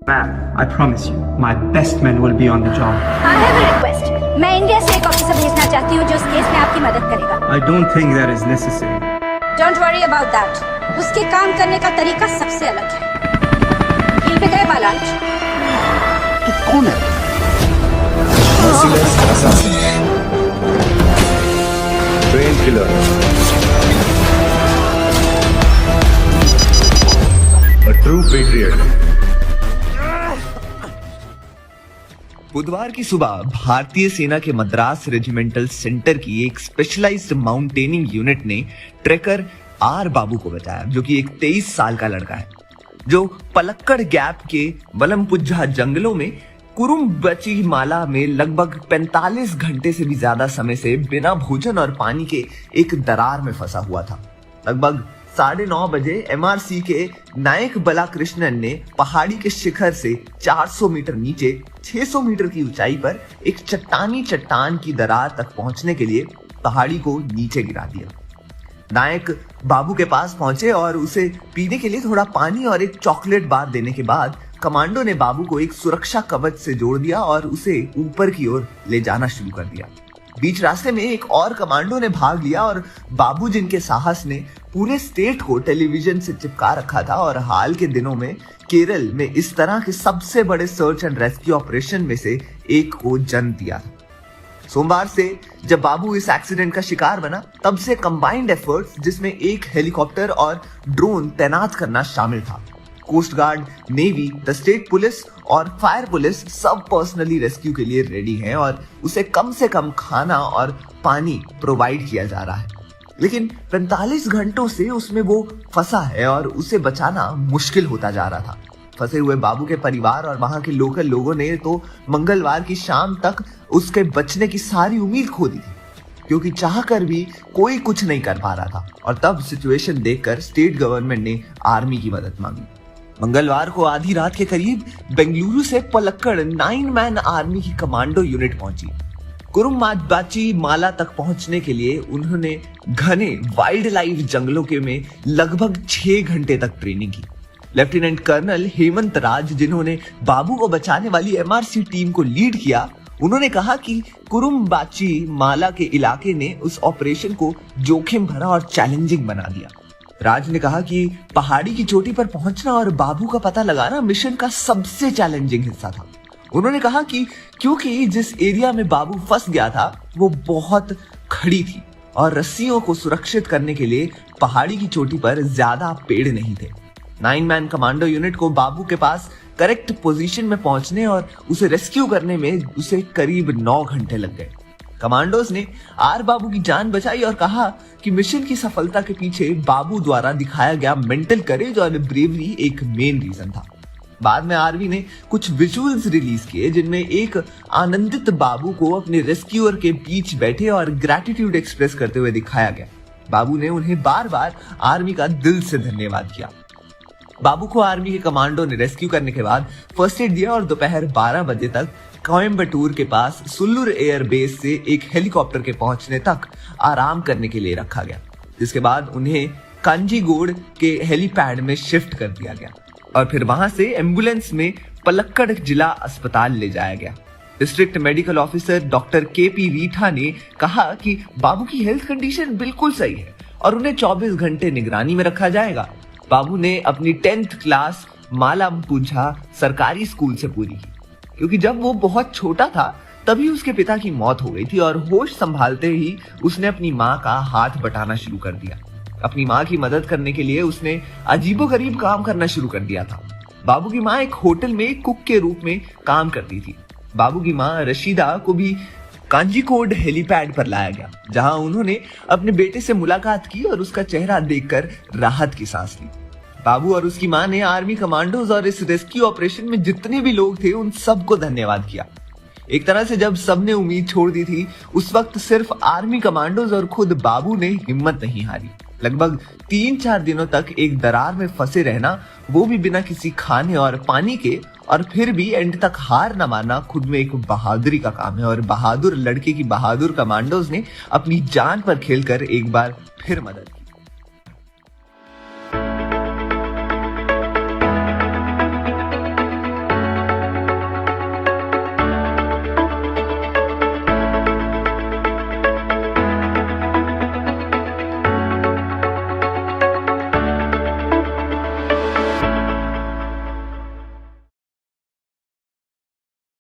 Ma'am, I promise you, my best men will be on the job. I have a request. मैं India से एक officer भेजना चाहती हूँ जो उस केस में आपकी मदद करेगा। I don't think that is necessary. Don't worry about that. उसके काम करने का तरीका सबसे अलग है। हिल पे गए बालांच। तू कौन है? Merciless assassin. Trained killer. A true patriot. बुधवार की सुबह भारतीय सेना के मद्रास रेजिमेंटल सेंटर की एक स्पेशलाइज्ड माउंटेनिंग यूनिट ने ट्रेकर आर बाबू को बचाया, जो कि एक 23 साल का लड़का है, जो पलक्कड़ गैप के वलमपुझा जंगलों में कुरुम्बची माला में लगभग 45 घंटे से भी ज्यादा समय से बिना भोजन और पानी के एक दरार में फंसा हुआ था। लगभग 9:30 बजे एमआरसी के नायक बलाकृष्णन ने पहाड़ी के शिखर से 400 मीटर नीचे 600 मीटर की ऊंचाई पर एक चट्टान की दरार तक पहुंचने के लिए पहाड़ी को नीचे गिरा दिया। नायक बाबू के पास पहुंचे और उसे पीने के लिए थोड़ा पानी और एक चॉकलेट बार देने के बाद कमांडो ने बाबू को एक सुरक्षा कवच से जोड़ दिया और उसे ऊपर की ओर ले जाना शुरू कर दिया। बीच रास्ते में एक और कमांडो ने भाग लिया और बाबू, जिनके साहस ने पूरे स्टेट को टेलीविजन से चिपका रखा था और हाल के दिनों में केरल में इस तरह के सबसे बड़े सर्च एंड रेस्क्यू ऑपरेशन में से एक को जन्म दिया था। सोमवार से जब बाबू इस एक्सीडेंट का शिकार बना, तब से कंबाइंड एफर्ट्स, जिसमें एक हेलीकॉप्टर और ड्रोन तैनात करना शामिल था। Coast guard, navy, the state police और फायर पुलिस सब पर्सनली रेस्क्यू के लिए रेडी हैं और उसे कम से कम खाना और पानी प्रोवाइड किया जा रहा है। लेकिन 45 घंटों से उसमें वो फंसा है और उसे बचाना मुश्किल होता जा रहा था। फंसे हुए बाबू के परिवार और वहां के लोकल लोगों ने तो मंगलवार की शाम तक उसके बचने की सारी उम्मीद खो दी थी, क्योंकि चाहकर भी कोई कुछ नहीं कर पा रहा था। और तब सिचुएशन देखकर स्टेट गवर्नमेंट ने आर्मी की मदद मांगी। मंगलवार को आधी रात के करीब बेंगलुरु से पलक्कड़ 9 मैन आर्मी की कमांडो यूनिट पहुंची। कुरुम्बाची माला तक पहुंचने के लिए उन्होंने घने वाइल्ड लाइफ जंगलों के में लगभग 6 घंटे तक ट्रेनिंग की। लेफ्टिनेंट कर्नल हेमंत राज, जिन्होंने बाबू को बचाने वाली एमआरसी टीम को लीड किया, उन्होंने कहा कि कुरुम्बाची माला के इलाके ने उस ऑपरेशन को जोखिम भरा और चैलेंजिंग बना दिया। राज ने कहा कि पहाड़ी की चोटी पर पहुंचना और बाबू का पता लगाना मिशन का सबसे चैलेंजिंग हिस्सा था। उन्होंने कहा कि क्योंकि जिस एरिया में बाबू फंस गया था वो बहुत खड़ी थी और रस्सियों को सुरक्षित करने के लिए पहाड़ी की चोटी पर ज्यादा पेड़ नहीं थे। 9 मैन कमांडो यूनिट को बाबू के पास करेक्ट पोजीशन में पहुंचने और उसे रेस्क्यू करने में उसे करीब 9 घंटे लग गए। कमांडोज ने आर बाबू की जान बचाई और कहा कि मिशन की सफलता के पीछे बाबू द्वारा दिखाया गया मेंटल करेज और ब्रेवरी एक मेन रीजन था। बाद में आर्मी ने कुछ विजुअल्स रिलीज किए, जिनमें एक आनंदित बाबू को अपने रेस्क्यूअर के बीच बैठे और ग्रैटिट्यूड एक्सप्रेस करते हुए दिखाया गया। बाबू ने उन्हें बार बार आर्मी का दिल से धन्यवाद किया। बाबू को आर्मी के कमांडो ने रेस्क्यू करने के बाद फर्स्ट एड दिया और दोपहर 12 बजे तक कोयम्बटूर के पास सुल्लूर एयर बेस से एक हेलीकॉप्टर के पहुंचने तक आराम करने के लिए रखा गया, जिसके बाद उन्हें कांजीगोड के हेलीपैड में शिफ्ट कर दिया गया और फिर वहां से एम्बुलेंस में पलक्कड़ जिला अस्पताल ले जाया गया। District medical officer doctor KP Reetha ने कहा कि बाबू की हेल्थ कंडीशन बिल्कुल सही है और उन्हें 24 घंटे निगरानी में रखा जाएगा। बाबू ने अपनी 10th क्लास मालामपुझा सरकारी स्कूल से पूरी की, क्योंकि जब वो बहुत छोटा था तभी उसके पिता की मौत हो गई थी और होश संभालते ही उसने अपनी माँ का हाथ बटाना शुरू कर दिया। अपनी माँ की मदद करने के लिए उसने अजीबोगरीब काम करना शुरू कर दिया था। बाबू की माँ एक होटल में कुक के रूप में काम करती थी। बाबू की माँ रशीदा को भी कांजीकोड हेलीपैड पर लाया गया, जहां उन्होंने अपने बेटे से मुलाकात की और उसका चेहरा देखकर राहत की सांस ली। बाबू और उसकी मां ने आर्मी कमांडोज और इस रेस्क्यू ऑपरेशन में जितने भी लोग थे उन सबको धन्यवाद किया। एक तरह से जब सबने उम्मीद छोड़ दी थी, उस वक्त सिर्फ आर्मी कमांडोज और खुद बाबू ने हिम्मत नहीं हारी। लगभग 3-4 दिनों तक एक दरार में फंसे रहना, वो भी बिना किसी खाने और पानी के, और फिर भी एंड तक हार न मानना खुद में एक बहादुरी का काम है। और बहादुर लड़के की बहादुर कमांडोज ने अपनी जान पर खेलकर एक बार फिर मदद की।